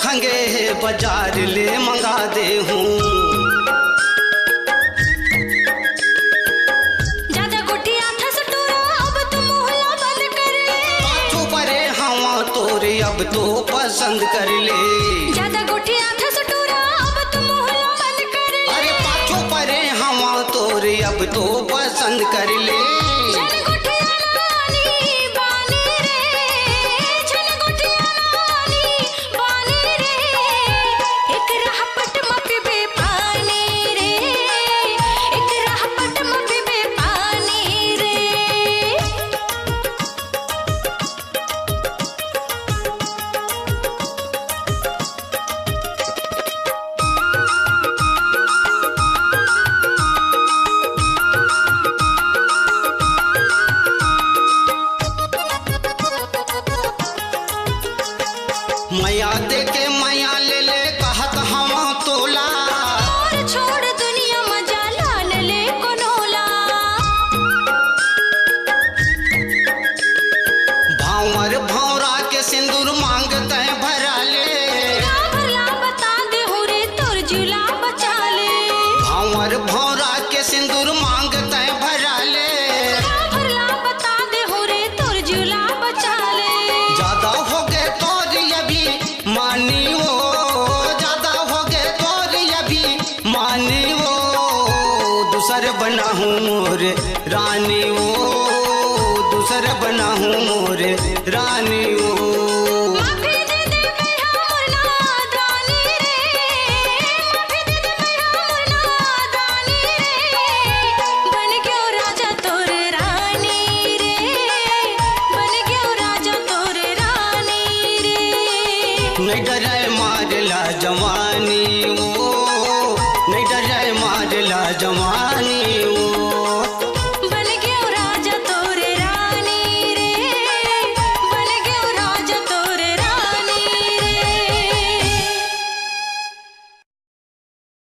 खंगे बाजार ले मंगा दे हूँ। ज्यादा गुठिया थस टूरा अब तो मोहल्ला बंद कर ले। पाछू परे हवा तोरे अब तो पसंद कर ले। ज्यादा गुठिया थस टूरा अब तो मोहल्ला बंद कर ले। अरे पाछू परे हवा तोरे अब तो पसंद कर ले। छन गुठिया नानी बानी रे, छन गुठिया नानी बानी रे, एक राह पट मपबे पानी रे, एक राह पट मपबे पानी रे। मैया दे के मैया ले ले कहत हवा तोला। और छोड़ दुनिया मजा लान ले कोनोला। भावर भौरा के सिंदूर मांगते भरा ले। भरला बता दे हो रे तोर जुला बचा ले। भावर भौरा के सिंदूर मांगते भरा ले। भरला बता दे हो रे तोर जुला बचा ले। ज्यादा हो गए तोर अभी मानी वो, ज्यादा हो गए तोर अभी मानी वो, दूसर बना हूँ मोर रानी वो, दूसर बना हूँ मोर रानी वो।